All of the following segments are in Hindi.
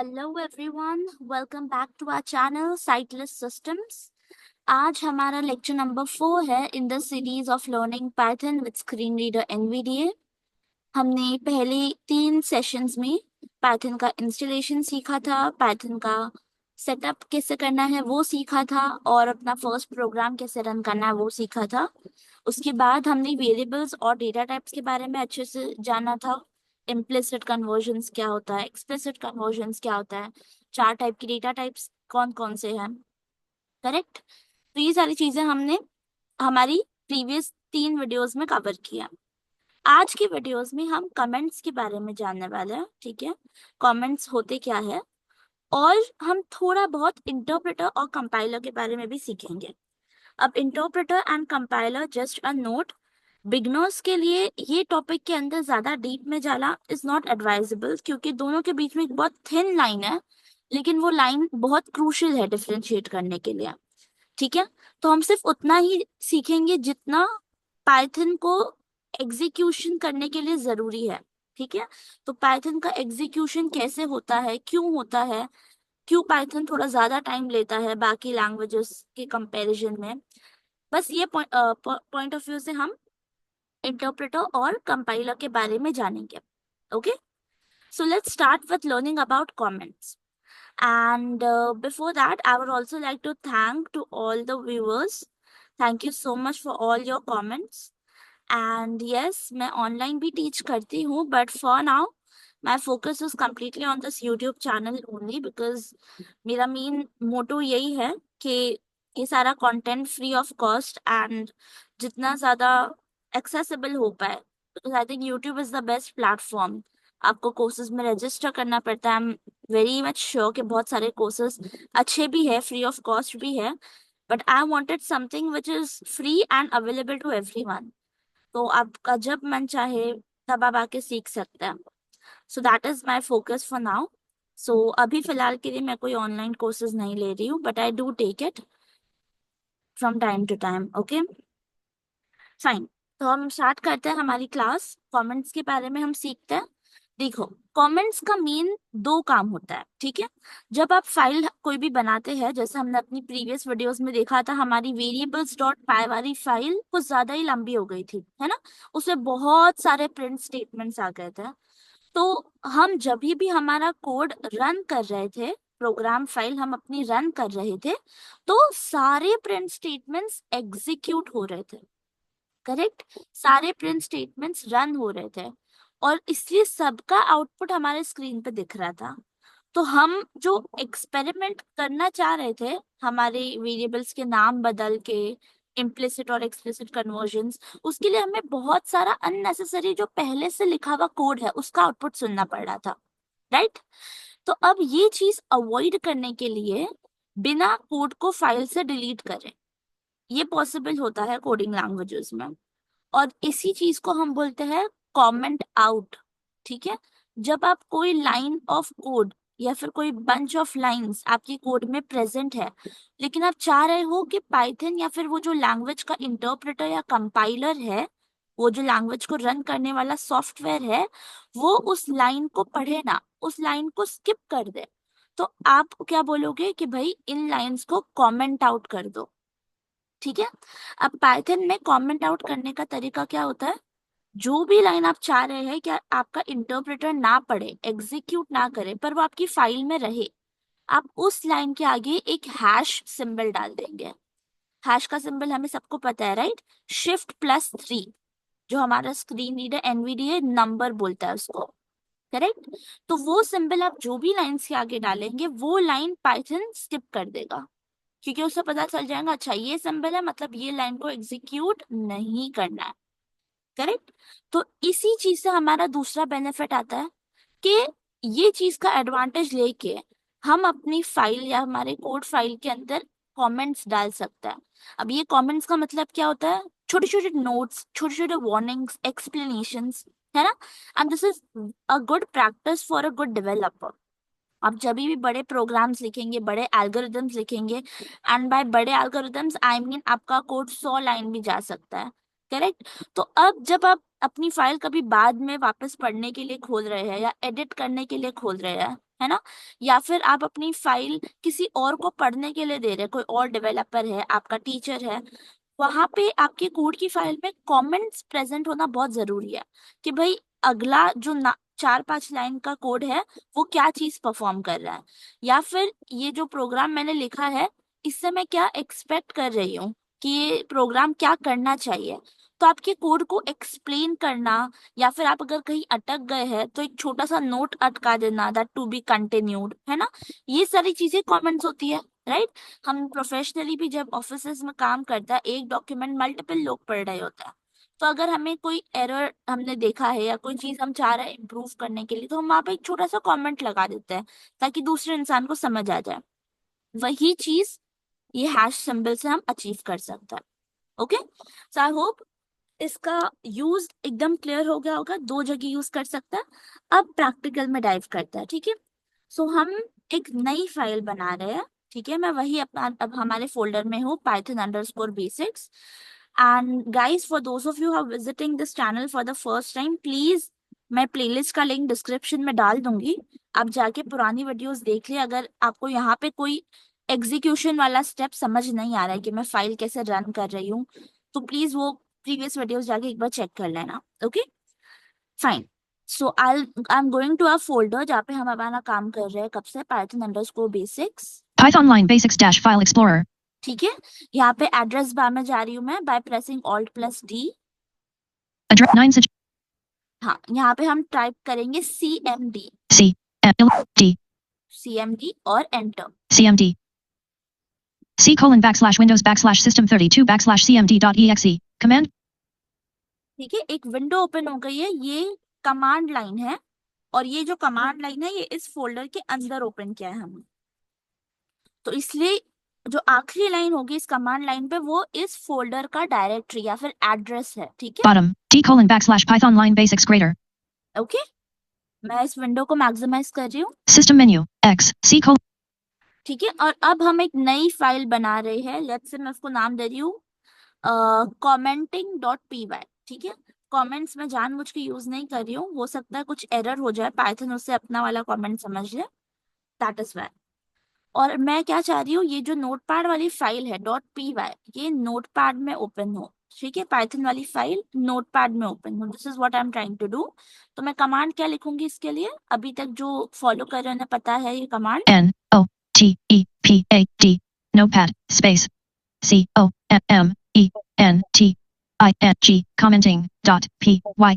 Hello everyone, welcome back to our channel sightless systems. आज हमारा लेक्चर नंबर 4 है in the series of learning Python with screen reader NVDA. हमने पहले 3 सेशंस में पाइथन का इंस्टॉलेशन सीखा था, पाइथन का सेटअप कैसे करना है वो सीखा था, और अपना फर्स्ट प्रोग्राम कैसे रन करना है वो सीखा था। उसके बाद हमने वेरिएबल्स और डेटा टाइप्स के बारे में अच्छे से जाना था। इम्प्लिसिट कन्वर्जंस क्या होता है, एक्सप्लिसिट कन्वर्जंस क्या होता है, 4 टाइप की डेटा टाइप्स कौन कौन से हैं, करेक्ट। तो ये सारी चीजें हमने हमारी प्रीवियस 3 वीडियोस में कवर किया। आज की वीडियोस में हम कमेंट्स के बारे में जानने वाले हैं, ठीक है। कमेंट्स होते क्या है, और हम थोड़ा बहुत इंटरप्रेटर और कंपाइलर के बारे में भी सीखेंगे। अब interpreter and compiler just a note, beginners के लिए ये टॉपिक के अंदर ज्यादा डीप में जाना इज नॉट एडवाइजेबल, क्योंकि दोनों के बीच में एक बहुत थिन लाइन है, लेकिन वो लाइन बहुत क्रूशियल है डिफरेंशिएट करने के लिए, ठीक है। तो हम सिर्फ उतना ही सीखेंगे जितना पाइथन को एग्जीक्यूशन करने के लिए जरूरी है, ठीक है। तो पाइथन का एग्जीक्यूशन कैसे होता है, क्यों होता है, क्यों पाइथन थोड़ा ज्यादा टाइम लेता है बाकी लैंग्वेजेस के कंपैरिजन में, बस ये पॉइंट ऑफ व्यू से हम इंटरप्रेटर और कंपाइलर के बारे में जानेंगे। Okay, so let's start with learning about comments. And before that, I would also like to thank to all the viewers. Thank you so much for all your comments. And yes, मैं ऑनलाइन भी टीच करती हूँ, but for now my focus is completely on this YouTube channel only, because मेरा मेन मोटो यही है कि ये सारा content free of cost and जितना ज़्यादा एक्सेसिबल हो पाए, because I think YouTube is the best platform. आपको कोर्सेज में रजिस्टर करना पड़ता है, I am very much sure कि बहुत सारे कोर्सेज अच्छे भी है, फ्री ऑफ कॉस्ट भी है, but I wanted something which is free and available to everyone. तो आपका जब मन चाहे तब आप आके सीख सकते हैं। So that is my focus for now. So अभी फिलहाल के लिए मैं कोई ऑनलाइन कोर्सेज नहीं ले रही हूँ, but I do take it from time to time. Okay, fine. तो हम स्टार्ट करते हैं हमारी क्लास। कमेंट्स के बारे में हम सीखते हैं। देखो, कमेंट्स का मेन 2 काम होता है, ठीक है। जब आप फाइल कोई भी बनाते हैं, जैसे हमने अपनी प्रीवियस वीडियोस में देखा था, हमारी वेरिएबल्स डॉट पाई वाली फाइल कुछ ज्यादा ही लंबी हो गई थी, है ना। उसमें बहुत सारे प्रिंट स्टेटमेंट्स आ गए थे। तो हम जब भी हमारा कोड रन कर रहे थे, प्रोग्राम फाइल हम अपनी रन कर रहे थे, तो सारे प्रिंट स्टेटमेंट्स एग्जीक्यूट हो रहे थे, करेक्ट। सारे प्रिंट स्टेटमेंट्स रन हो रहे थे, और इसलिए सबका आउटपुट हमारे स्क्रीन पे दिख रहा था। तो हम जो एक्सपेरिमेंट करना चाह रहे थे, हमारे वेरिएबल्स के नाम बदल के इम्प्लिसिट और एक्सप्लिसिट कन्वर्जंस, उसके लिए हमें बहुत सारा अननेसेसरी जो पहले से लिखा हुआ कोड है उसका आउटपुट सुनना पड़ रहा था, राइट। तो अब ये चीज अवॉइड करने के लिए बिना कोड को फाइल से डिलीट करें, ये पॉसिबल होता है कोडिंग लैंग्वेजेस में, और इसी चीज को हम बोलते हैं कमेंट आउट, ठीक है। जब आप कोई लाइन ऑफ कोड या फिर कोई बंच ऑफ लाइंस आपकी कोड में प्रेजेंट है, लेकिन आप चाह रहे हो कि पाइथन या फिर वो जो लैंग्वेज का इंटरप्रेटर या कंपाइलर है, वो जो लैंग्वेज को रन करने वाला सॉफ्टवेयर है, वो उस लाइन को पढ़े ना, उस लाइन को स्किप कर दे, तो आप क्या बोलोगे कि भाई इन लाइंस को कमेंट आउट कर दो, ठीक है। अब पाइथन में कमेंट आउट करने का तरीका क्या होता है, जो भी लाइन आप चाह रहे हैं कि आपका इंटरप्रेटर ना पढ़े, एग्जीक्यूट ना करे, पर वो आपकी फाइल में रहे, आप उस लाइन के आगे एक हैश सिंबल डाल देंगे। हैश का सिंबल हमें सबको पता है, राइट। Shift+3, जो हमारा स्क्रीन रीडर एनवीडीए नंबर बोलता है उसको, करेक्ट। तो वो सिंबल आप जो भी लाइंस के आगे डालेंगे, वो लाइन पाइथन स्किप कर देगा, क्योंकि उसे पता चल जाएगा अच्छा ये सिंबल है, मतलब ये लाइन को एग्जीक्यूट नहीं करना है, करेक्ट। तो इसी चीज से हमारा दूसरा बेनिफिट आता है कि ये चीज का एडवांटेज लेके हम अपनी फाइल या हमारे कोड फाइल के अंदर कमेंट्स डाल सकते हैं। अब ये कमेंट्स का मतलब क्या होता है, छोटे छोटे नोट्स, छोटे छोटे वार्निंग्स, एक्सप्लेनेशंस, है ना। And this is a good practice for a good developer. आप जब भी बड़े प्रोग्राम्स लिखेंगे, बड़े एल्गोरिदम्स लिखेंगे, एंड बाय बड़े एल्गोरिदम्स आई मीन आपका कोड 100 लाइन भी जा सकता है, करेक्ट। तो अब जब आप अपनी फाइल कभी बाद में वापस पढ़ने के लिए खोल रहे हैं या एडिट करने के लिए खोल रहे हैं, है ना, या फिर आप अपनी फाइल किसी और को पढ़ने के लिए दे रहे हैं, कोई और डेवलपर है, आपका टीचर है, वहां पे आपके कोड की फाइल में कमेंट्स प्रेजेंट होना बहुत जरूरी है कि भाई अगला जो 4-5 लाइन का कोड है वो क्या चीज परफॉर्म कर रहा है, या फिर ये जो प्रोग्राम मैंने लिखा है इससे मैं क्या एक्सपेक्ट कर रही हूँ कि ये प्रोग्राम क्या करना चाहिए। तो आपके कोड को एक्सप्लेन करना, या फिर आप अगर कहीं अटक गए हैं तो एक छोटा सा नोट अटका देना, दैट टू बी कंटिन्यूड, है ना, ये सारी चीजें कमेंट्स होती है, राइट। हम प्रोफेशनली भी जब ऑफिसेज में काम करता है, एक डॉक्यूमेंट मल्टीपल लोग पढ़ रहे होते हैं, तो अगर हमें कोई एरर हमने देखा है या कोई चीज हम चाह रहे हैं इम्प्रूव करने के लिए, तो हम वहाँ पे एक छोटा सा कमेंट लगा देते हैं ताकि दूसरे इंसान को समझ आ जाए। वही चीज ये हैश सिंबल से हम अचीव कर सकते हैं। ओके, सो आई होप इसका यूज एकदम क्लियर हो गया होगा, दो जगह यूज कर सकता है। अब प्रैक्टिकल में डाइव करता है, ठीक है। सो हम एक नई फाइल बना रहे हैं, ठीक है। मैं वही अपना अब हमारे फोल्डर में हूँ, python_basics। And guys, for those of you who visiting this channel for the first time, please मैं प्लेलिस्ट का लिंक डिस्क्रिप्शन में डाल दूंगी, आप जाके पुरानी वीडियोस देख लिए। अगर आपको यहाँ पे कोई एग्जीक्यूशन वाला स्टेप समझ नहीं आ रहा है कि मैं फाइल कैसे रन कर रही हूँ, तो प्लीज वो प्रीवियस वीडियोस जाके एक बार चेक कर लेना। Okay, fine. So I am going to a folder जहाँ पे हम अपना काम कर रहे हैं कब से, python_basics। Python line basics dash file explorer. ठीक है, यहाँ पे एड्रेस बार में जा रही हूँ मैं by pressing Alt+D। Address 9 such हाँ, यहाँ पे हम टाइप करेंगे CMD, C M D CMD और enter. CMD C:\Windows \System32 \CMD.exe command. ठीक है, एक विंडो ओपन हो गई है, ये कमांड लाइन है, और ये जो कमांड लाइन है ये इस फोल्डर के अंदर ओपन किया है हमने, तो इसलिए जो आखिरी लाइन होगी इस कमांड लाइन पे वो इस फोल्डर का डायरेक्टरी या फिर एड्रेस है, ठीक है। Bottom D:\Python line basics greater. Okay, मैं इस विंडो को मैक्सिमाइज कर रही हूँ। System menu X C:. ठीक है, और अब हम एक नई फाइल बना रहे हैं, लेट्स से मैं उसको नाम दे रही हूँ commenting.py। ठीक है, कमेंट्स में जानबूझ के यूज नहीं कर रही हूँ, हो सकता है कुछ एरर हो जाए, पाइथन उससे अपना वाला कमेंट समझ ले, दैट इज वाई। और मैं क्या चाह रही हूँ, ये जो नोटपैड वाली फाइल है .py, ये नोटपैड में ओपन हो, ठीक है। पाइथन वाली फाइल नोटपैड में ओपन हो, this is what I am trying to do. तो मैं कमांड क्या लिखूंगी इसके लिए, अभी तक जो फॉलो कर रहे हैं उन्हें पता है ये command NOTEPAD notepad space COMMENTING commenting.py.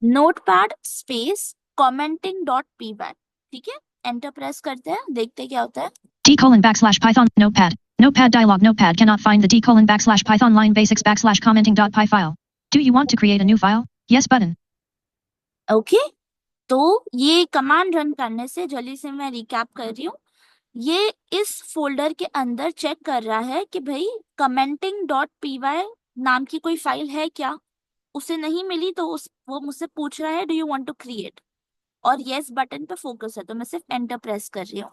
Notepad space commenting.py, ठीक है। एंटर प्रेस करते हैं, देखते हैं क्या होता है। D:\Python notepad notepad dialog notepad cannot find the D:\Python line basics \commenting.py file. Do you want to create a new file? Yes button. Okay, तो ये कमांड रन करने से, जल्दी से मैं रिकैप कर रही हूँ, ये इस फोल्डर के अंदर चेक कर रहा है कि भाई commenting.py नाम की कोई फाइल है क्या, उसे नहीं मिली तो वो मुझसे पूछ रहा है do you want to create, और यस बटन पे फोकस है, तो मैं सिर्फ एंटर प्रेस कर रही हूँ।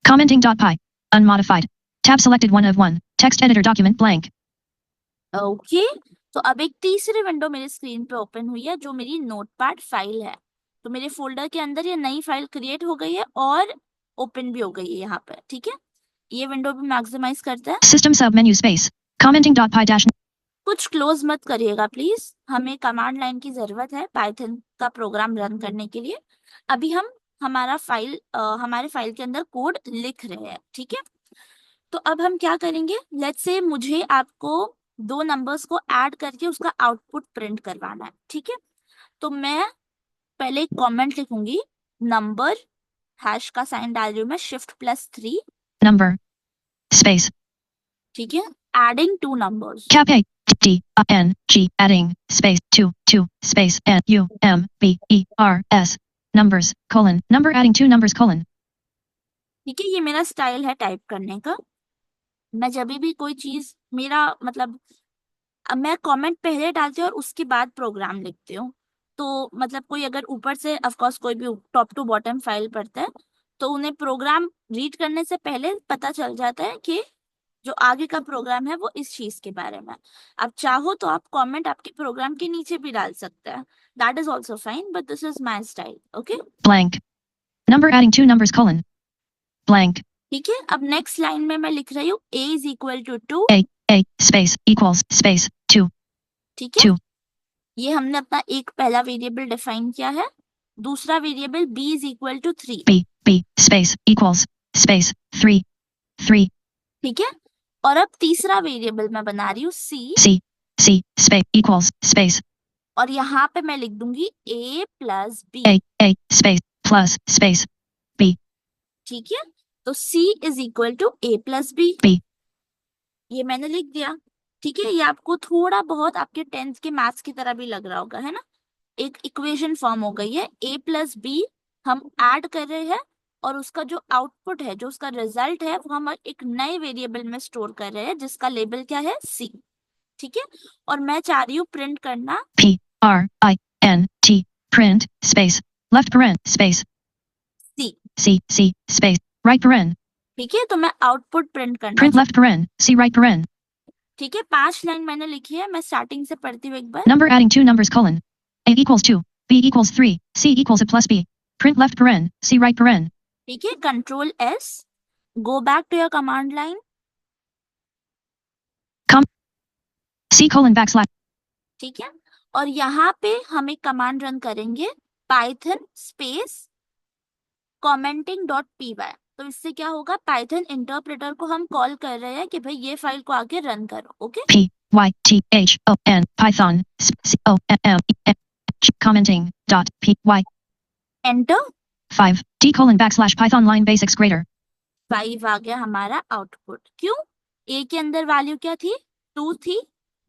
Commenting.py unmodified tab selected 1 of 1 text editor document blank. Okay, तो अब एक तीसरी विंडो मेरी स्क्रीन पे ओपन हुई है जो मेरी नोटपैड फाइल है, तो मेरे फोल्डर के अंदर ये नई फाइल क्रिएट हो गई है और ओपन भी हो गई है यहाँ पर, ठीक है। ये विंडो भी मैक्सिमाइज करते हैं। System submenu space commenting.py dash. कुछ क्लोज मत करिएगा प्लीज, हमें कमांड लाइन की जरूरत है पाइथन का प्रोग्राम रन करने के लिए। अभी हम हमारे फाइल के अंदर कोड लिख रहे हैं, ठीक है। तो अब हम क्या करेंगे, लेट्स से मुझे आपको दो नंबर्स को ऐड करके उसका आउटपुट प्रिंट करवाना है, ठीक है। तो मैं पहले एक कमेंट लिखूंगी, नंबर हैश का साइन डाल रही हूँ मैं, Shift+3 number space ठीक है, adding two numbers, cap A D N G adding space 2 space N U M B E R S numbers colon number adding two numbers colon. ठीक है। ये मेरा स्टाइल है टाइप करने का, मैं जब भी कोई चीज मेरा मतलब, अब मैं कमेंट पहले डालती हूँ और उसके बाद प्रोग्राम लिखती हूँ, तो मतलब कोई अगर ऊपर से ऑफ कोर्स कोई भी टॉप टू बॉटम फाइल पढ़ता है तो उन्हें प्रोग्राम रीड करने से पहले पता चल जाता है कि जो आगे का प्रोग्राम है वो इस चीज के बारे में। आप चाहो तो आप कमेंट आपके प्रोग्राम के नीचे भी डाल सकते हैं, that is also fine, but this is my style. Okay, Blank. Number adding two numbers colon. Blank. ठीक है। अब नेक्स्ट लाइन में मैं लिख रही हूँ a is equal to 2, A space equals space 2. ठीक है। 2. ये हमने अपना एक पहला वेरिएबल डिफाइन किया है। दूसरा variable b is equal to 3, B space equals space 3. 3. ठीक है। और अब तीसरा वेरिएबल मैं बना रही हूँ c, C space equals space और यहाँ पे मैं लिख दूंगी a plus b, A space plus space B. ठीक है। तो c is equal to a plus b, B. ये मैंने लिख दिया, ठीक है। ये आपको थोड़ा बहुत आपके 10th के मैथ्स की तरह भी लग रहा होगा, है ना। एक इक्वेशन फॉर्म हो गई है, a प्लस बी हम ऐड कर रहे हैं, और उसका जो आउटपुट है, जो उसका रिजल्ट है, वो हम एक नए वेरिएबल में स्टोर कर रहे हैं जिसका लेबल क्या है, c, ठीक है। और मैं चाह रही हूँ प्रिंट करना PRINT print space left paren space c, C space right paren ठीक है। तो मैं आउटपुट प्रिंट करना print left paren C right paren. ठीक है। 5 लाइन मैंने लिखी है, मैं स्टार्टिंग से पढ़ती हूँ एक बार। Number adding two numbers colon. A equals 2, B equals 3, C equals a plus B. Print left paren C right paren. ठीक है, control S, go back to your command line, C colon backslash. ठीक है। और यहाँ पे हम एक कमांड रन करेंगे, पाइथन स्पेस commenting.py। तो इससे क्या होगा, पाइथन इंटरप्रेटर को हम कॉल कर रहे हैं कि भाई ये फाइल को आगे रन करो। Okay, PYTHON Python COMM commenting dot py enter. 5 D colon backslash Python line basics greater 5 आ गया हमारा आउटपुट। क्यों, ए के अंदर वैल्यू क्या थी, 2 थी,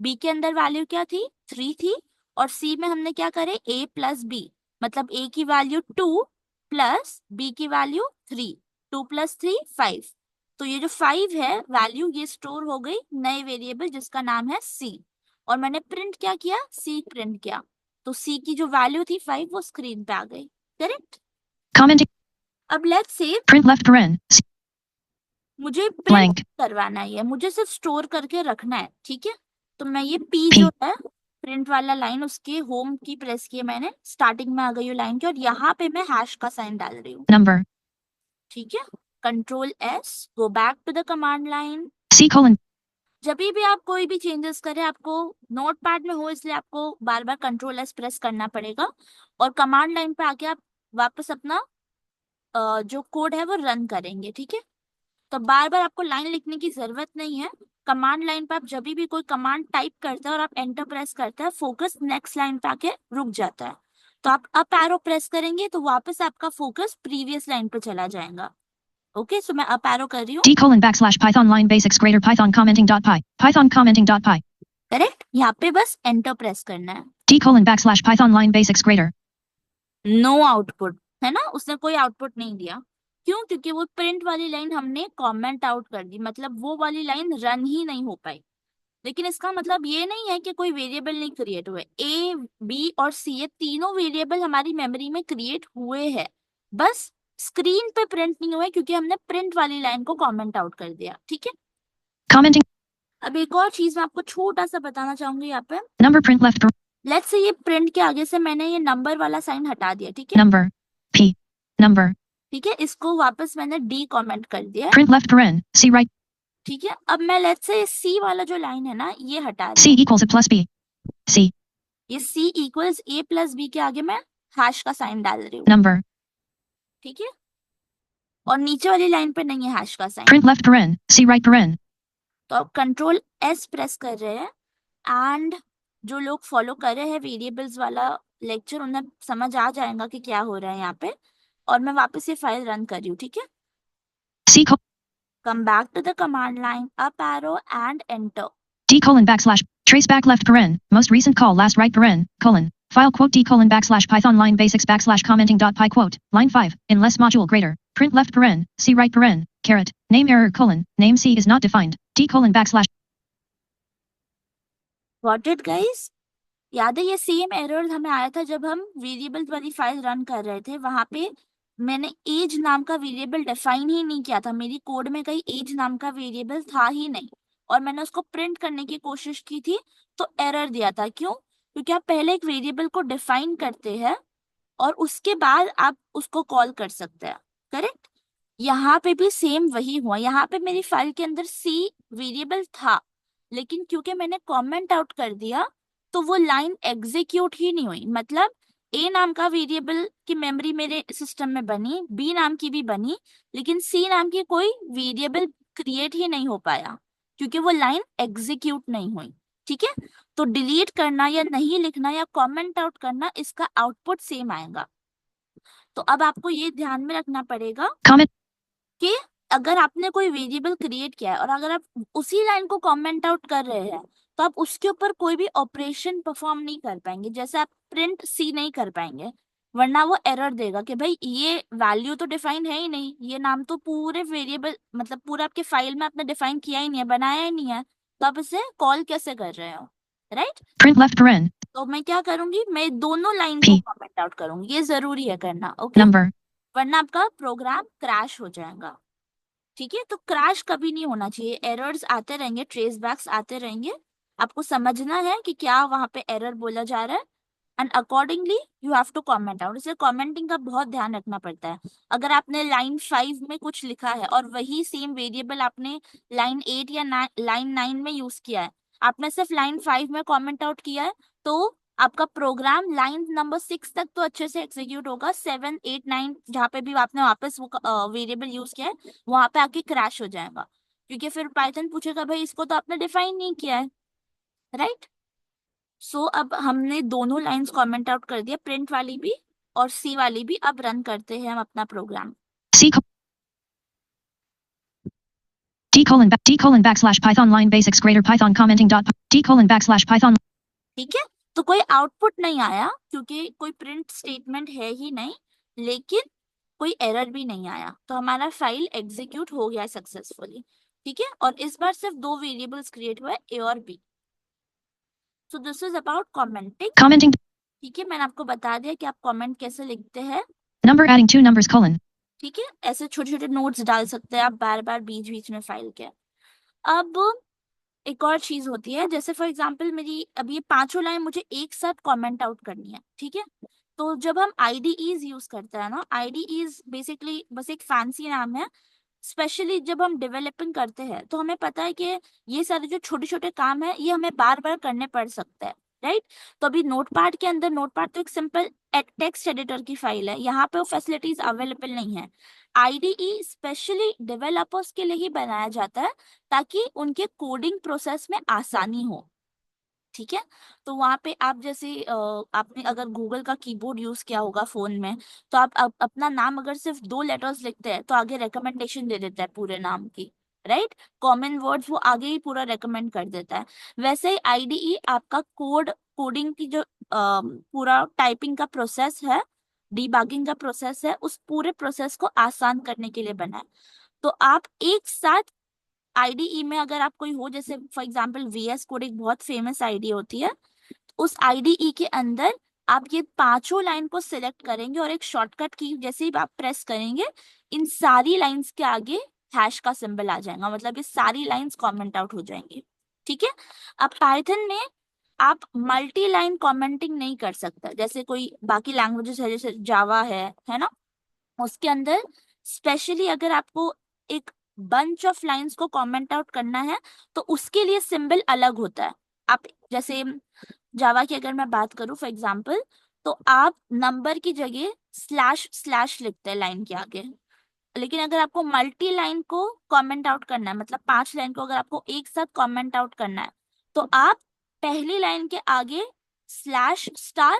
बी के अंदर वैल्यू क्या थी, 3 थी, और सी में हमने क्या करे, ए प्लस बी, मतलब ए की वैल्यू 2 प्लस बी की वैल्यू 3, 2 प्लस 3 5। तो ये जो 5 है वैल्यू, ये स्टोर हो गई नए वेरिएबल जिसका नाम है सी, और मैंने प्रिंट क्या किया, सी प्रिंट किया। तो सी की जो वैल्यू थी 5 वो स्क्रीन पे आ गई, करेक्ट। commenting अब let's say print left paren मुझे प्रिंट blank करवाना ही है, मुझे सिर्फ स्टोर करके रखना है, ठीक है। तो मैं ये P P जो है प्रिंट वाला लाइन, उसके होम की प्रेस की मैंने, स्टार्टिंग में आ गई लाइन की, और यहाँ पे मैं हैश का साइन डाल रही हूँ, number ठीक है। Control S, go back to the command line. C colon जब भी आप कोई भी चेंजेस करें, आपको नोटपैड में हो इसलिए आपको बार बार कंट्रोल S प्रेस करना पड़ेगा, और कमांड लाइन पे आके आप वापस अपना जो कोड है वो रन करेंगे, ठीक है। तो बार बार आपको लाइन लिखने की जरूरत नहीं है। कमांड लाइन पे आप जब भी कोई कमांड टाइप करते हैं और आप एंटर प्रेस करते हैं, फोकस नेक्स्ट लाइन पे आके रुक जाता है। तो आप अप एरो प्रेस करेंगे तो वापस आपका फोकस प्रीवियस लाइन पे चला जाएगा। ओके, सो मैं अप एरो कर रही हूँ, D colon backslash Python line basics greater Python commenting dot py Python commenting dot py correct. यहाँ पे बस एंटर प्रेस करना है। D colon backslash Python line basics greater no output, है ना, उसने कोई आउटपुट नहीं दिया। क्यों, क्योंकि वो प्रिंट वाली लाइन हमने कमेंट आउट कर दी, मतलब वो वाली लाइन रन ही नहीं हो पाई। लेकिन इसका मतलब ये नहीं है कि कोई वेरिएबल नहीं क्रिएट हुए, ए बी और सी ये तीनों वेरिएबल हमारी मेमोरी में क्रिएट हुए हैं, बस स्क्रीन पे प्रिंट नहीं हुए क्योंकि हमने प्रिंट वाली लाइन को कमेंट आउट कर दिया, ठीक है। commenting अब एक और चीज मैं आपको छोटा सा बताना चाहूंगी यहाँ पे, number print left let's say ये प्रिंट के आगे से मैंने ये नंबर वाला साइन हटा दिया, ठीक है। number P number ठीक है, इसको वापस मैंने डी कमेंट कर दिया, print left paren C right ठीक है। अब मैं लेट्स से सी वाला जो लाइन है ना, ये हटा C रही हूँ। equals a plus B C ये सी इक्वल्स ए प्लस बी के आगे मैं हैश का साइन डाल रही हूँ, number ठीक है। और नीचे वाली लाइन पे नहीं है हैश का sign. print left paren C right paren तो अब कंट्रोल एस प्रेस कर रहे हैं, एंड जो लोग फॉलो कर रहे हैं वेरिएबल्स वाला लेक्चर, उन्हें समझ आ जाएगा कि क्या हो रहा है यहाँ पे। और मैं वापस ये फाइल रन कर रही हूँ, ठीक है। C come back to the command line, up arrow and enter. D colon backslash trace back left paren most recent call last right paren colon file quote D colon backslash Python line basics backslash commenting dot py quote line 5 in less module greater print left paren C right paren caret name error colon name C is not defined D colon backslash Got it guys? याद है ये सेम एरर हमें आया था जब हम वेरिएबल्स वाली फाइल रन कर रहे थे, वहां पे मैंने एज नाम का वेरिएबल डिफाइन ही नहीं किया था, मेरी कोड में कहीं एज नाम का वेरिएबल था ही नहीं, और मैंने उसको प्रिंट करने की कोशिश की थी तो एरर दिया था। क्यों? क्योंकि आप पहले एक वेरिएबल को डिफाइन करते हैं और उसके बाद आप उसको कॉल कर सकते हैं। करेक्ट? यहाँ पे भी सेम वही हुआ। यहाँ पे मेरी फाइल के अंदर सी वेरिएबल था, लेकिन क्योंकि मैंने कमेंट आउट कर दिया तो वो लाइन एग्जीक्यूट ही नहीं हुई। मतलब ए नाम का वेरिएबल की मेमोरी मेरे सिस्टम में बनी, बी नाम की भी बनी, लेकिन सी नाम की कोई वेरिएबल क्रिएट ही नहीं हो पाया क्योंकि वो लाइन एग्जीक्यूट नहीं हुई। ठीक है? तो डिलीट करना या नहीं लिखना या कमेंट आउट करना, इसका आउटपुट सेम आएगा। तो अब आपको ये ध्यान में रखना पड़ेगा Comment. कि अगर आपने कोई वेरिएबल क्रिएट किया है और अगर आप उसी लाइन को कमेंट आउट कर रहे हैं तो आप उसके ऊपर कोई भी ऑपरेशन परफॉर्म नहीं कर पाएंगे। जैसे आप प्रिंट सी नहीं कर पाएंगे, वरना वो एरर देगा कि भाई ये वैल्यू तो डिफाइन है ही नहीं, ये नाम तो पूरे वेरिएबल मतलब पूरा आपके फाइल में आपने डिफाइन किया ही नहीं है, बनाया ही नहीं है, तो आप इसे कॉल कैसे कर रहे हो? राइट? Print left paren. तो मैं क्या करूंगी, मैं दोनों लाइन को P. कमेंट आउट करूंगी, ये जरूरी है करना। ओके? Number. वरना आपका प्रोग्राम क्रैश हो जाएगा। ठीक है? तो क्रैश कभी नहीं होना चाहिए, एरर्स आते रहेंगे, ट्रेस बैक्स आते रहेंगे। आपको समझना है कि क्या वहां पे एरर बोला जा रहा है, and accordingly you have to comment out. इसलिए कमेंटिंग का बहुत ध्यान रखना पड़ता है। अगर आपने लाइन 5 में कुछ लिखा है और वही सेम वेरिएबल आपने लाइन 8 या लाइन 9 में यूज किया है, आपने सिर्फ लाइन 5 में कमेंट आउट किया है, तो आपका प्रोग्राम लाइन नंबर 6 तक तो अच्छे से एग्जीक्यूट होगा, 7 8 9 जहाँ पे भी आपने वापस वो वेरिएबल यूज किया है वहां पे आके क्रैश हो जाएगा, क्योंकि फिर पाइथन पूछेगा भाई इसको तो आपने डिफाइन नहीं किया है। राइट? सो अब हमने दोनों लाइंस कमेंट आउट कर दिया, प्रिंट वाली भी और सी वाली भी। अब रन करते हैं हम अपना programme. C. D colon backslash Python line basics greater Python commenting dot D colon backslash Python. ठीक है? तो कोई आउटपुट नहीं आया क्योंकि कोई प्रिंट स्टेटमेंट है ही नहीं, लेकिन कोई एरर भी नहीं आया, तो हमारा फाइल एग्जीक्यूट हो गया सक्सेसफुली। ठीक है? और इस बार सिर्फ दो वेरिएबल्स क्रिएट हुए, ए और B. So this is about commenting. Commenting. ठीक है? मैंने आपको बता दिया कि आप कमेंट कैसे लिखते हैं। Number adding two numbers colon. ठीक है? ऐसे छोटे छोटे नोट्स डाल सकते हैं आप बार बार बीच बीच में फाइल के। अब एक और चीज होती है, जैसे फॉर एग्जांपल मेरी अब ये पांचों लाइन मुझे एक साथ कमेंट आउट करनी है। ठीक है? तो जब हम आईडीईज यूज करते हैं ना, आईडीईज बेसिकली बस एक फैंसी नाम है। स्पेशली जब हम डेवलपिंग करते हैं तो हमें पता है कि ये सारे जो छोटे छोटे काम है ये हमें बार बार करने पड़ सकते हैं। राइट? तो अभी नोटपैड के अंदर, नोटपैड तो एक सिंपल टेक्स्ट एडिटर की फाइल है, यहाँ पे वो फैसिलिटीज अवेलेबल नहीं है। आईडीई स्पेशली डेवलपर्स के लिए ही बनाया जाता है ताकि उनके कोडिंग प्रोसेस में आसानी हो। ठीक है? तो वहां पे आप जैसे आपने अगर गूगल का कीबोर्ड यूज किया होगा फोन में, तो आप अपना नाम अगर सिर्फ दो लेटर्स लिखते हैं तो आगे रिकमेंडेशन दे देता है पूरे नाम की। राइट? कॉमन वर्ड्स वो आगे ही पूरा रेकमेंड कर देता है। वैसे ही आईडीई आपका कोडिंग की जो पूरा टाइपिंग का प्रोसेस है, डीबगिंग का प्रोसेस है, उस पूरे प्रोसेस को आसान करने के लिए बना है। तो आप एक साथ आईडीई में अगर आप कोई हो, जैसे फॉर एग्जांपल वीएस कोड एक बहुत फेमस आईडी होती है, उस आईडीई के अंदर आप ये पांचों लाइन को सिलेक्ट करेंगे और एक शॉर्टकट की जैसे ही आप प्रेस करेंगे, इन सारी लाइंस के आगे हैश का सिंबल आ जाएगा, मतलब ये सारी लाइंस कमेंट आउट हो जाएंगी। ठीक है? अब पाइथन में आप मल्टी लाइन कमेंटिंग नहीं कर सकते जैसे कोई बाकी लैंग्वेजेस है, जैसे जावा है ना, उसके अंदर स्पेशली अगर आपको एक बंच ऑफ लाइंस को कमेंट आउट करना है तो उसके लिए सिंबल अलग होता है। आप जैसे जावा की अगर मैं बात करूं फॉर एग्जांपल, तो आप नंबर की जगह स्लैश स्लैश लिखते हैं लाइन के आगे। लेकिन अगर आपको मल्टी लाइन को कमेंट आउट करना है, मतलब 5 लाइन को अगर आपको एक साथ कमेंट आउट करना है, तो आप पहली लाइन के आगे स्लैश स्टार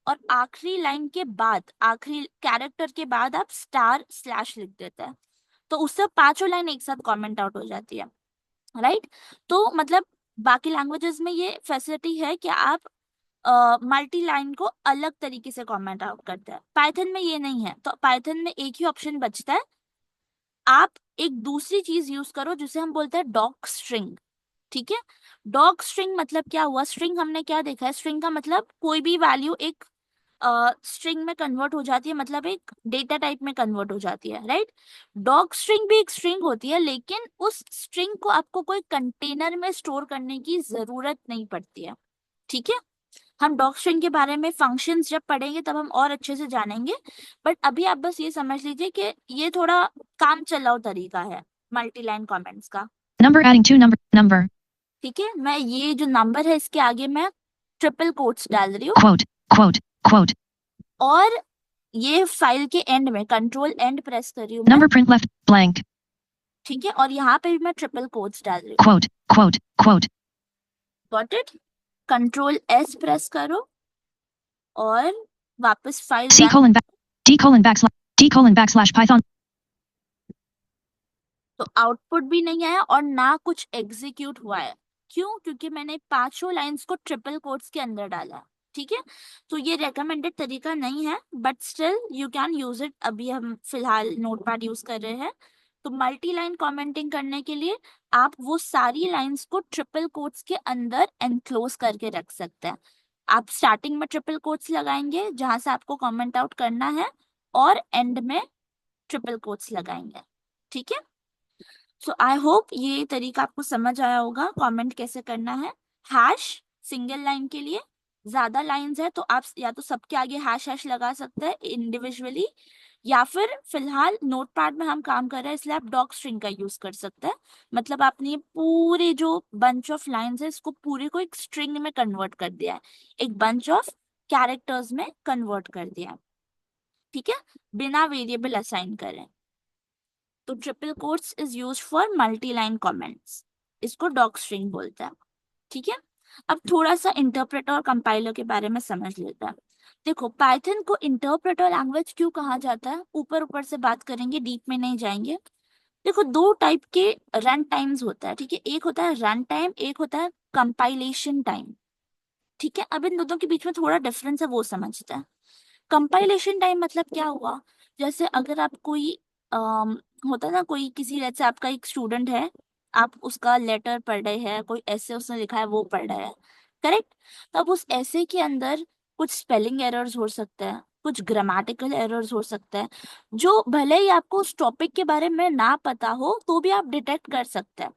और आखिरी लाइन के बाद, आखिरी कैरेक्टर के बाद आप स्टार स्लैश लिख देते हैं, तो उससे पांचों लाइन एक साथ कमेंट आउट हो जाती है। राइट? तो मतलब बाकी लैंग्वेजेस में ये फैसिलिटी है कि आप मल्टी लाइन को अलग तरीके से कमेंट आउट करते हैं। पाइथन में ये नहीं है, तो पाइथन में एक ही ऑप्शन बचता है, आप एक दूसरी चीज यूज करो जिसे हम बोलते हैं डॉक स्ट्रिंग। ठीक है? डॉक स्ट्रिंग मतलब क्या हुआ? स्ट्रिंग हमने क्या देखा है, स्ट्रिंग का मतलब कोई भी वैल्यू एक स्ट्रिंग में कन्वर्ट हो जाती है, मतलब एक डेटा टाइप में कन्वर्ट हो जाती है, राइट। डॉग स्ट्रिंग भी एक स्ट्रिंग होती है, लेकिन उस स्ट्रिंग को आपको कोई कंटेनर में स्टोर करने की जरूरत नहीं पड़ती है, ठीक है। हम डॉग स्ट्रिंग के बारे में फंक्शंस जब पढ़ेंगे तब हम और अच्छे से जानेंगे, बट अभी आप बस ये समझ लीजिए कि ये थोड़ा काम चलाओ तरीका है मल्टी लाइन कमेंट्स का। Number adding to number. ठीक है, मैं ये जो नंबर है इसके आगे मैं ट्रिपल कोट्स डाल रही हूँ, Quote, quote, quote. और ये फाइल के एंड में कंट्रोल एंड प्रेस कर रही हूँ मैं, Number print left, blank. ठीक है, और यहाँ पे भी मैं ट्रिपल कोट्स डाल रही हूँ। Quote, quote, quote. Got it. Control S press करो और वापस file C colon back, D colon backslash Python. तो आउटपुट भी नहीं आया और ना कुछ एग्जीक्यूट हुआ है। क्यों? क्योंकि मैंने पांचों लाइंस को ट्रिपल कोट्स के अंदर डाला, ठीक है। तो ये रेकमेंडेड तरीका नहीं है, but still you can use it. अभी हम फिलहाल नोटपैड यूज कर रहे हैं, तो मल्टी लाइन कमेंटिंग करने के लिए आप वो सारी लाइंस को ट्रिपल कोट्स के अंदर एनक्लोज करके रख सकते हैं। आप स्टार्टिंग में ट्रिपल कोट्स लगाएंगे जहां से आपको कमेंट आउट करना है, और एंड में ट्रिपल कोट्स लगाएंगे, ठीक है। सो आई होप ये तरीका आपको समझ आया होगा कमेंट कैसे करना है। हैश सिंगल लाइन के लिए, ज्यादा लाइंस है तो आप या तो सबके आगे हैश हैश लगा सकते हैं इंडिविजुअली, या फिर फिलहाल नोटपैड में हम काम कर रहे हैं इसलिए आप डॉग स्ट्रिंग का यूज कर सकते हैं। मतलब आपने ये पूरे जो बंच ऑफ लाइंस है इसको पूरे को एक स्ट्रिंग में कन्वर्ट कर दिया है, एक बंच ऑफ कैरेक्टर्स में कन्वर्ट कर दिया है, ठीक है, बिना वेरिएबल असाइन करें। तो triple quotes is use for multi line comments, इसको डॉग स्ट्रिंग बोलते हैं, ठीक है। अब थोड़ा सा इंटरप्रेटर और कंपाइलर के बारे में समझ लेते हैं। देखो, पाइथन को इंटरप्रेटर लैंग्वेज क्यों कहा जाता है, ऊपर ऊपर से बात करेंगे, डीप में नहीं जाएंगे। देखो, दो टाइप के रन टाइम्स होता है, ठीक है। एक होता है रन टाइम, एक होता है कंपाइलेशन टाइम, ठीक है। अब इन दोनों के बीच में थोड़ा डिफरेंस है, वो समझते हैं। कंपाइलेशन टाइम मतलब क्या हुआ, जैसे अगर आप कोई होता है ना, कोई किसी, जैसे आपका एक स्टूडेंट है, आप उसका लेटर पढ़ रहे हैं, कोई ऐसे उसने लिखा है वो पढ़ रहे हैं, करेक्ट। तो अब उस ऐसे के अंदर कुछ स्पेलिंग एरर्स हो सकते हैं, कुछ ग्रामेटिकल एरर्स हो सकते हैं, जो भले ही आपको उस टॉपिक के बारे में ना पता हो तो भी आप डिटेक्ट कर सकते हैं,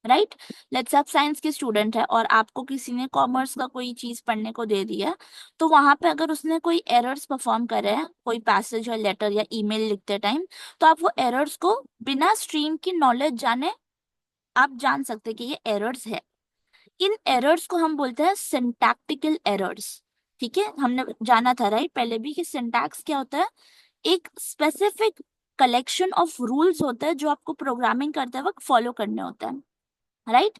राइट। लेट्स आप साइंस के स्टूडेंट है और आपको किसी ने कॉमर्स का कोई चीज पढ़ने को दे दिया, तो वहां पे अगर उसने कोई एरर्स परफॉर्म करे हैं, कोई पैसेज या लेटर या ईमेल लिखते टाइम, तो आप वो एरर्स को बिना स्ट्रीम की नॉलेज जाने आप जान सकते हैं कि ये एरर्स है। इन एरर्स को हम बोलते हैं सिंटैक्टिकल एरर्स, ठीक है। हमने जाना था राइट पहले भी कि सिंटैक्स क्या होता है, एक स्पेसिफिक कलेक्शन ऑफ रूल्स होता है जो आपको प्रोग्रामिंग करते वक्त फॉलो करने होते हैं, राइट।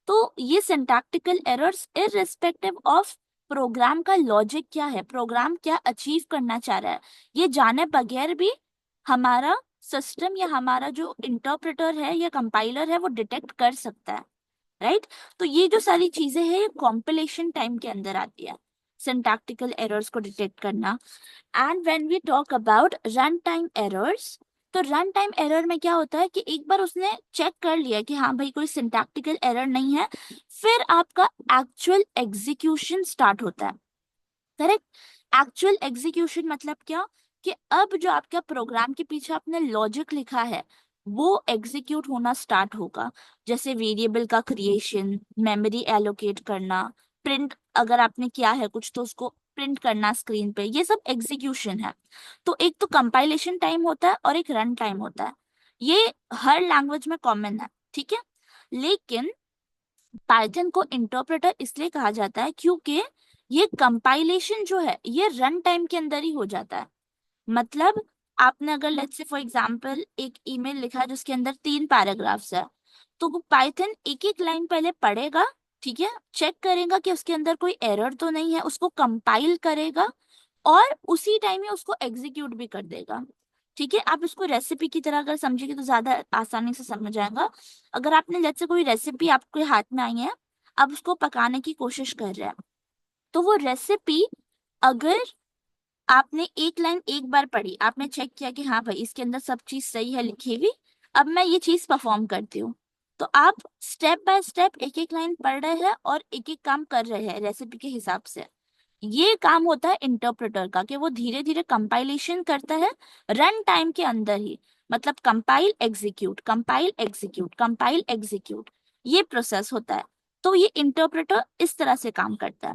तो ये syntactical errors irrespective of program का लॉजिक क्या है, प्रोग्राम क्या अचीव करना चाह रहा है, ये जाने बगैर भी हमारा सिस्टम या हमारा जो इंटरप्रेटर है या कंपाइलर है वो डिटेक्ट कर सकता है, राइट। तो ये जो सारी चीजें हैं ये कॉम्पिलेशन टाइम के अंदर आती है, सिंटैक्टिकल एरर्स को डिटेक्ट करना। And when we talk about run time errors, तो रन टाइम एरर में क्या होता है कि एक बार उसने चेक कर लिया कि हाँ भाई कोई सिंटैक्टिकल एरर नहीं है, फिर आपका एक्चुअल एग्जीक्यूशन स्टार्ट होता है, करेक्ट। एक्चुअल एग्जीक्यूशन मतलब क्या, कि अब जो आपका प्रोग्राम के पीछे आपने लॉजिक लिखा है वो एग्जीक्यूट होना स्टार्ट होगा। जैसे वेरिएबल का क्रिएशन, मेमोरी एलोकेट करना, प्रिंट अगर आपने किया है कुछ तो उसको प्रिंट करना स्क्रीन पे, ये सब एग्जीक्यूशन है। तो एक तो कंपाइलेशन टाइम होता है और एक रन टाइम होता है, ये हर लैंग्वेज में कॉमन है, ठीक है। लेकिन पाइथन को इंटरप्रेटर इसलिए कहा जाता है क्योंकि ये कंपाइलेशन जो है ये रन टाइम के अंदर ही हो जाता है। मतलब आपने अगर लेट्स से फॉर एग्जांपल एक ईमेल लिखा है जिसके अंदर 3 पैराग्राफ्स है, तो वो पाइथन एक एक लाइन पहले पढ़ेगा, ठीक है, चेक करेगा कि उसके अंदर कोई एरर तो नहीं है, उसको कंपाइल करेगा और उसी टाइम में उसको एग्जीक्यूट भी कर देगा, ठीक है। आप इसको रेसिपी की तरह अगर समझेंगे तो ज्यादा आसानी से समझ आएगा। अगर आपने लेट्स से कोई रेसिपी आपके हाथ में आई है, आप उसको पकाने की कोशिश कर रहे हैं, तो वो रेसिपी अगर आपने एक लाइन एक बार पढ़ी, आपने चेक किया कि हाँ भाई इसके अंदर सब चीज सही है लिखी हुई, अब मैं ये चीज परफॉर्म करती हूँ, तो आप स्टेप बाय स्टेप एक एक लाइन पढ़ रहे हैं और एक एक काम कर रहे हैं रेसिपी के हिसाब से। ये काम होता है इंटरप्रेटर का कि वो धीरे धीरे कंपाइलेशन करता है रन टाइम के अंदर ही, मतलब compile execute, compile execute, compile execute, ये प्रोसेस होता है। तो ये इंटरप्रेटर इस तरह से काम करता है।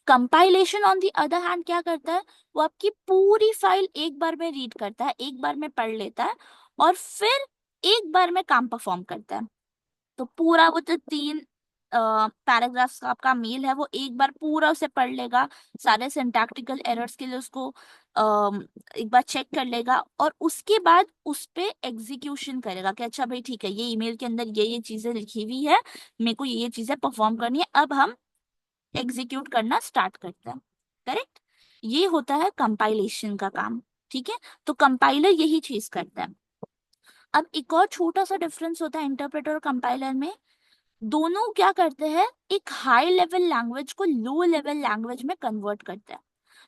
Compilation on the other hand क्या करता है, वो आपकी पूरी फाइल एक बार में रीड करता है, एक बार में पढ़ लेता है, और फिर एक बार में काम परफॉर्म करता है। तो पूरा वो जो 3 पैराग्राफ्स का आपका मेल है, वो एक बार पूरा उसे पढ़ लेगा, सारे सिंटैक्टिकल एरर्स के लिए उसको एक बार चेक कर लेगा, और उसके बाद उस पे एग्जीक्यूशन करेगा कि अच्छा भाई ठीक है, ये ईमेल के अंदर ये चीजें लिखी हुई है, मेरे को ये चीजें परफॉर्म करनी है, अब हम एग्जीक्यूट करना स्टार्ट करते हैं। करेक्ट, ये होता है कंपाइलेशन का काम। ठीक है, तो कंपाइलर यही चीज करता है। अब एक और छोटा सा डिफरेंस होता है इंटरप्रेटर और कंपाइलर में। दोनों क्या करते हैं, एक हाई लेवल लैंग्वेज को लो लेवल लैंग्वेज में कन्वर्ट करते हैं।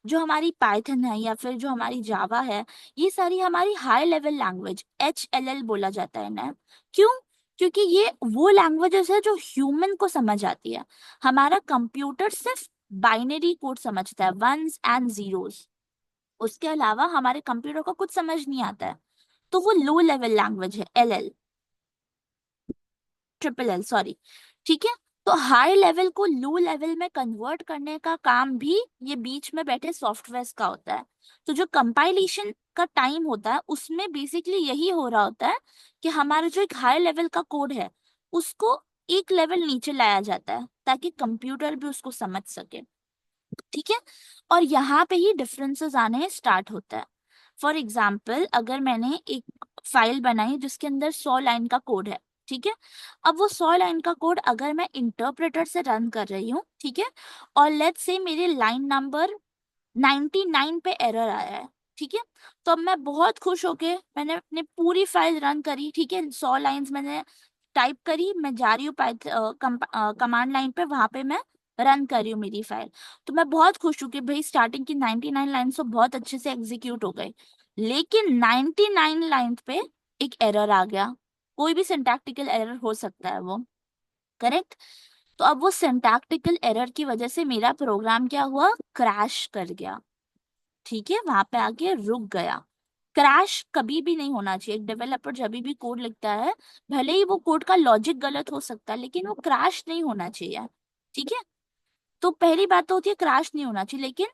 जो हमारी पाइथन है या फिर जो हमारी जावा है, ये सारी हमारी हाई लेवल लैंग्वेज, HLL बोला जाता है इन्हें। क्यों? क्योंकि ये वो लैंग्वेजेस है जो ह्यूमन को समझ आती है। हमारा कंप्यूटर सिर्फ बाइनरी कोड समझता है, वंस एंड जीरोस, उसके अलावा हमारे कंप्यूटर को कुछ समझ नहीं आता है। तो वो लो लेवल लैंग्वेज है, LL, ट्रिपल L, सॉरी। ठीक है, तो हाई लेवल को लो लेवल में कन्वर्ट करने का काम भी ये बीच में बैठे सॉफ्टवेयर का होता है। तो जो कंपाइलेशन का टाइम होता है उसमें बेसिकली यही हो रहा होता है कि हमारा जो एक हाई लेवल का कोड है उसको एक लेवल नीचे लाया जाता है ताकि कंप्यूटर भी उसको समझ सके। ठीक है, और यहाँ पे ही डिफरेंसेस आने स्टार्ट होता है। फॉर एग्जाम्पल, अगर मैंने एक फाइल बनाई जिसके अंदर 100 लाइन का कोड है, ठीक है, अब वो 100 लाइन का कोड अगर मैं इंटरप्रेटर से रन कर रही हूँ, ठीक है, और लेट्स से मेरे लाइन नंबर 99 पे एरर आया है, ठीक है, तो अब मैं बहुत खुश होके मैंने अपनी पूरी फाइल रन करी, ठीक है, 100 लाइंस मैंने टाइप करी, मैं जा रही हूँ कमांड लाइन पे, वहां पे मैं रन कर रही हूँ मेरी फाइल। तो मैं बहुत खुश हूँ कि भाई स्टार्टिंग की 99 लाइन्स तो बहुत अच्छे से एग्जीक्यूट हो गई, लेकिन 99 लाइन पे एक एरर आ गया। कोई भी सिंटैक्टिकल एरर हो सकता है वो, करेक्ट। तो अब वो सिंटैक्टिकल एरर की वजह से मेरा प्रोग्राम क्या हुआ, क्रैश कर गया। ठीक है, वहां पे आके रुक गया। क्रैश कभी भी नहीं होना चाहिए। एक डेवलपर जब भी कोड लिखता है, भले ही वो कोड का लॉजिक गलत हो सकता है लेकिन वो क्रैश नहीं होना चाहिए। ठीक है, तो पहली बात तो होती है क्रैश नहीं होना चाहिए, लेकिन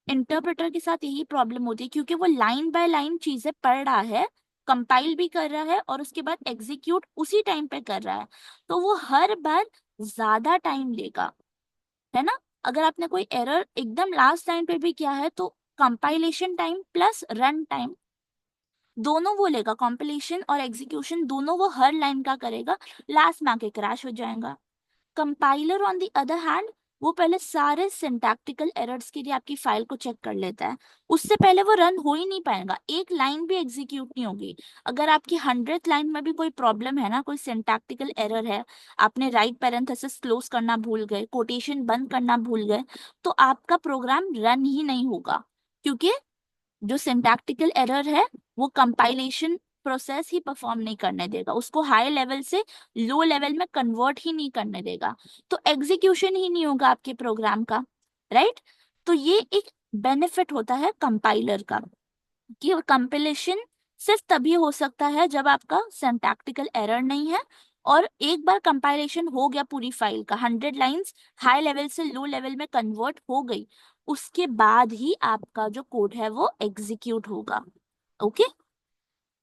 इंटरप्रेटर के साथ यही प्रॉब्लम होती है क्योंकि वो लाइन बाय लाइन चीजें पढ़ रहा है, कंपाइल भी कर रहा है और उसके बाद एग्जीक्यूट उसी टाइम पे कर रहा है, तो वो हर बार ज्यादा टाइम लेगा, है ना। अगर आपने कोई एरर एकदम लास्ट लाइन पे भी किया है तो compilation time plus run time दोनों वो लेगा, कंपाइलेशन और एग्जीक्यूशन दोनों वो हर लाइन का करेगा, लास्ट में आके क्रैश हो जाएगा। Compiler on the other hand, वो पहले सारे सिंटैक्टिकल एरर्स के लिए आपकी फाइल को चेक कर लेता है, उससे पहले वो रन हो ही नहीं पाएगा, एक लाइन भी एग्जीक्यूट नहीं होगी। अगर आपकी 100th लाइन में भी कोई प्रॉब्लम है ना, कोई सिंटैक्टिकल एरर है, आपने राइट पैरेंथेसिस क्लोज करना भूल गए, कोटेशन बंद करना भूल गए, तो आपका प्रोग्राम रन ही नहीं होगा, क्योंकि जो सिंटैक्टिकल एरर है वो कंपाइलेशन प्रोसेस ही परफॉर्म नहीं करने देगा, उसको हाई लेवल से लो लेवल में कन्वर्ट ही नहीं करने देगा, तो एग्जीक्यूशन ही नहीं होगा आपके प्रोग्राम का, राइट। तो ये एक बेनिफिट होता है कंपाइलर का कि कंपाइलेशन सिर्फ तभी हो सकता है जब आपका सिंटैक्टिकल एरर नहीं है, और एक बार कंपाइलेशन हो गया पूरी फाइल का, 100 लाइंस हाई लेवल से लो लेवल में कन्वर्ट हो गई, उसके बाद ही आपका जो कोड है वो एग्जीक्यूट होगा। ओके,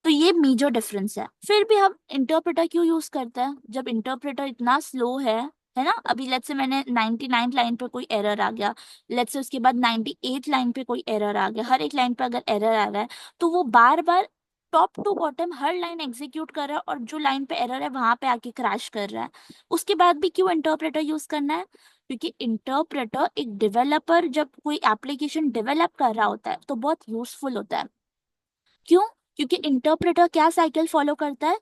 तो ये मेजर डिफरेंस है। फिर भी हम इंटरप्रेटर क्यों यूज करते हैं जब इंटरप्रेटर इतना स्लो है ना। अभी लेट्स से मैंने 99 लाइन पे कोई एरर आ गया, लेट्स से उसके बाद 98 लाइन पे कोई एरर आ गया, हर एक लाइन पे अगर एरर आ रहा है तो वो बार बार टॉप टू बॉटम हर लाइन एग्जीक्यूट कर रहा है, और जो लाइन पे एरर है वहां पे आके क्रैश कर रहा है। उसके बाद भी क्यों इंटरप्रेटर यूज करना है, क्योंकि इंटरप्रेटर एक डेवलपर जब कोई एप्लीकेशन डेवलप कर रहा होता है तो बहुत यूजफुल होता है। क्यों? क्योंकि इंटरप्रेटर क्या साइकिल फॉलो करता है,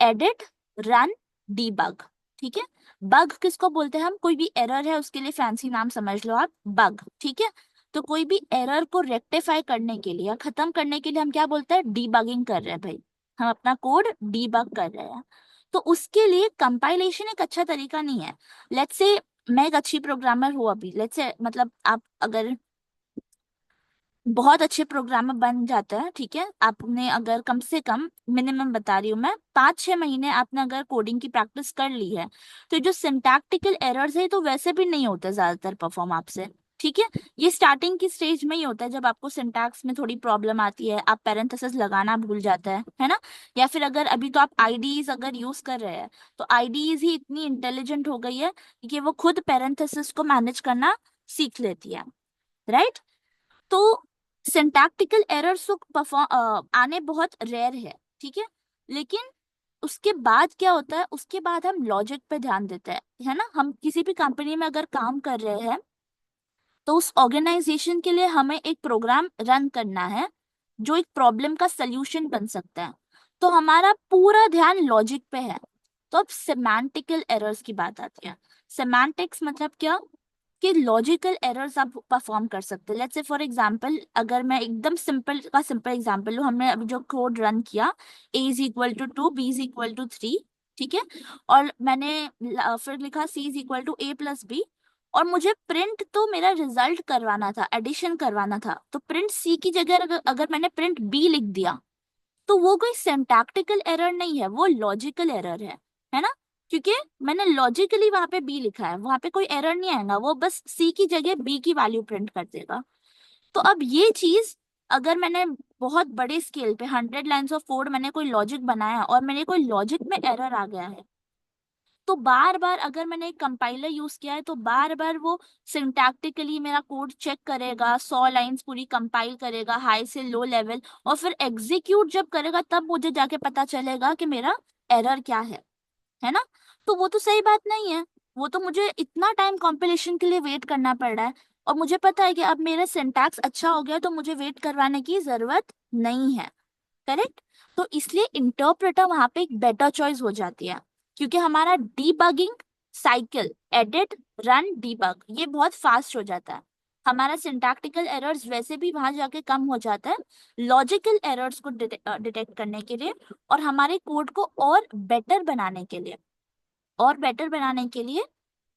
एडिट, रन, डीबग। ठीक है, बग किसको बोलते हैं हम, कोई भी एरर है उसके लिए फैंसी नाम समझ लो आप, बग। ठीक है, तो कोई भी एरर को रेक्टिफाई करने के लिए या खत्म करने के लिए हम क्या बोलते हैं, डीबगिंग कर रहे हैं भाई, हम अपना कोड डीबग कर रहे हैं। तो उसके लिए कंपाइलेशन एक अच्छा तरीका नहीं है। लेट्स से मैं एक अच्छी प्रोग्रामर हूँ अभी, लेट्स से मतलब आप अगर बहुत अच्छे प्रोग्रामर बन जाते हैं, ठीक है, आपने अगर कम से कम, मिनिमम बता रही हूँ मैं, 5-6 महीने आपने अगर कोडिंग की प्रैक्टिस कर ली है, तो जो सिंटैक्टिकल एरर्स है तो वैसे भी नहीं होते ज्यादातर परफॉर्म आपसे, ठीक है। ये स्टार्टिंग की स्टेज में ही होता है, जब आपको सिंटैक्स में थोड़ी प्रॉब्लम आती है, आप पैरेंथेसिस लगाना भूल जाते हैं, है ना। या फिर अगर अभी तो आप आईडीज अगर यूज कर रहे हैं, तो आईडीज ही इतनी इंटेलिजेंट हो गई है कि वो खुद पैरेंथेसिस को मैनेज करना सीख लेती है, राइट। तो सिंटैक्टिकल एरर्स तो आने बहुत रेयर है, ठीक है। लेकिन उसके बाद क्या होता है, उसके बाद हम लॉजिक पे ध्यान देते हैं, है ना। हम किसी भी कंपनी में अगर काम कर रहे हैं, तो उस ऑर्गेनाइजेशन के लिए हमें एक प्रोग्राम रन करना है जो एक प्रॉब्लम का सल्यूशन बन सकता है, तो हमारा पूरा ध्यान लॉजिक पे है। तो अब सेमांटिकल एरर्स की बात आती है। सेमांटिक्स मतलब क्या, कि लॉजिकल एरर्स आप परफॉर्म कर सकते हैं। लेट्स से फॉर एग्जांपल, अगर मैं एकदम सिंपल का सिंपल एग्जांपल लूँ, हमने अभी जो कोड रन किया, a is equal to 2, b is equal to 3, ठीक है, और मैंने फिर लिखा c is equal to a plus b, और मुझे प्रिंट तो मेरा रिजल्ट करवाना था, एडिशन करवाना था, तो प्रिंट सी की जगह अगर मैंने प्रिंट बी लिख दिया, तो वो कोई सिंटैक्टिकल एरर नहीं है, वो लॉजिकल एरर है ना। क्योंकि मैंने लॉजिकली वहां पे बी लिखा है, वहां पे कोई एरर नहीं आएगा, वो बस सी की जगह बी की वैल्यू प्रिंट कर देगा। तो अब ये चीज, अगर मैंने बहुत बड़े स्केल पे 100 लाइन्स ऑफ कोड मैंने कोई लॉजिक बनाया और मेरे कोई लॉजिक में एरर आ गया है, तो बार बार अगर मैंने एक कंपाइलर यूज किया है, तो बार बार वो सिंटैक्टिकली मेरा कोड चेक करेगा, 100 लाइन्स पूरी कंपाइल करेगा हाई से लो लेवल, और फिर एग्जीक्यूट जब करेगा तब मुझे जाके पता चलेगा कि मेरा एरर क्या है ना। तो वो तो सही बात नहीं है, वो तो मुझे इतना टाइम कॉम्पिलेशन के लिए वेट करना पड़ रहा है, और मुझे पता है कि अब मेरा सिंटैक्स अच्छा हो गया, तो मुझे वेट करवाने की जरूरत नहीं है, करेक्ट। तो इसलिए इंटरप्रेटर वहां पे एक बेटर चॉइस हो जाती है, क्योंकि हमारा debugging cycle, edit, run, debug, ये बहुत फास्ट हो जाता है। हमारा सिंटैक्टिकल एरर्स वैसे भी वहां जाके कम हो जाता है, लॉजिकल एरर्स को डिटेक्ट करने के लिए, और हमारे कोड को और बेटर बनाने के लिए, और बेटर बनाने के लिए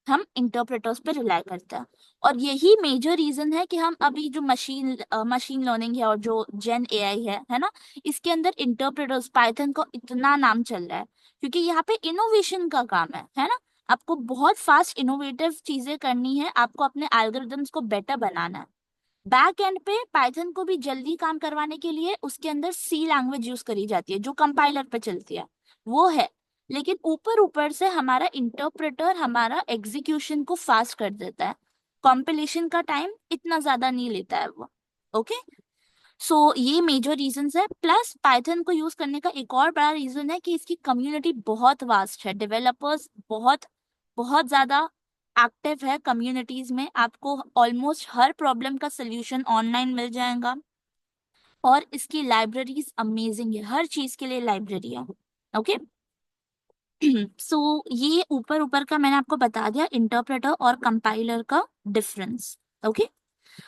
हम इंटरप्रेटर्स पे रिलाई करते हैं। और यही मेजर रीजन है कि हम अभी जो मशीन लर्निंग है और जो जेन एआई है ना, इसके अंदर इंटरप्रेटर्स, पाइथन को इतना नाम चल रहा है, क्योंकि यहाँ पे इनोवेशन का काम है ना। आपको बहुत फास्ट इनोवेटिव चीजें करनी है, आपको अपने एल्गोरिदम्स को बेटर बनाना है। बैक एंड पे पाइथन को भी जल्दी काम करवाने के लिए उसके अंदर सी लैंग्वेज यूज करी जाती है, जो कंपाइलर पे चलती है, वो है। लेकिन ऊपर ऊपर से हमारा इंटरप्रेटर हमारा एग्जीक्यूशन को फास्ट कर देता है, कॉम्पिलेशन का टाइम इतना ज्यादा नहीं लेता है वो। ओके, सो ये मेजर रीजंस है। प्लस पाइथन को यूज करने का एक और बड़ा रीजन है कि इसकी कम्युनिटी बहुत वास्ट है, डेवलपर्स बहुत बहुत ज्यादा एक्टिव है कम्युनिटीज में, आपको ऑलमोस्ट हर प्रॉब्लम का सोल्यूशन ऑनलाइन मिल जाएगा, और इसकी लाइब्रेरीज अमेजिंग है, हर चीज के लिए लाइब्रेरी है। ओके, सो ये ऊपर ऊपर का मैंने आपको बता दिया इंटरप्रेटर और कंपाइलर का difference. Okay,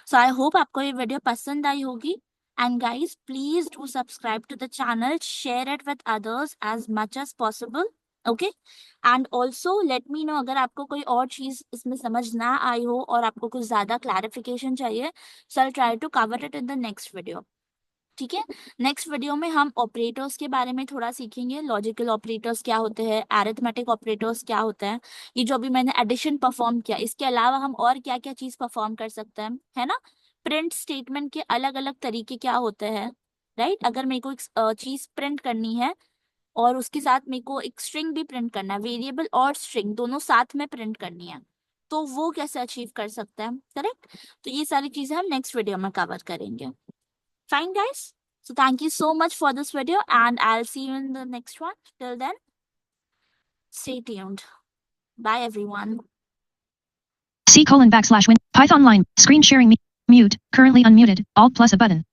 so I hope आपको ये वीडियो पसंद आई होगी, and guys please do subscribe to the channel, share it with others as much as possible. Okay, and also let me know अगर आपको कोई और चीज इसमें समझ ना आई हो और आपको कुछ ज्यादा क्लैरिफिकेशन चाहिए, so I try to cover it in the next video, ठीक है। नेक्स्ट वीडियो में हम ऑपरेटर्स के बारे में थोड़ा सीखेंगे, लॉजिकल ऑपरेटर्स क्या होते हैं, अरिथमेटिक ऑपरेटर्स क्या होते हैं, ये जो अभी मैंने एडिशन परफॉर्म किया, इसके अलावा हम और क्या क्या चीज परफॉर्म कर सकते हैं, है ना। प्रिंट स्टेटमेंट के अलग अलग तरीके क्या होते हैं, राइट। अगर मेरे को एक चीज प्रिंट करनी है और उसके साथ मेरे को एक स्ट्रिंग भी प्रिंट करना है, वेरिएबल और स्ट्रिंग दोनों साथ में प्रिंट करनी है, तो वो कैसे अचीव कर सकते हैं, करेक्ट। तो ये सारी चीजें हम नेक्स्ट वीडियो में कवर करेंगे। Fine, guys. So thank you so much for this video, and I'll see you in the next one. Till then, stay tuned. Bye, everyone. C:\win Python line screen sharing mute currently unmuted alt plus a button.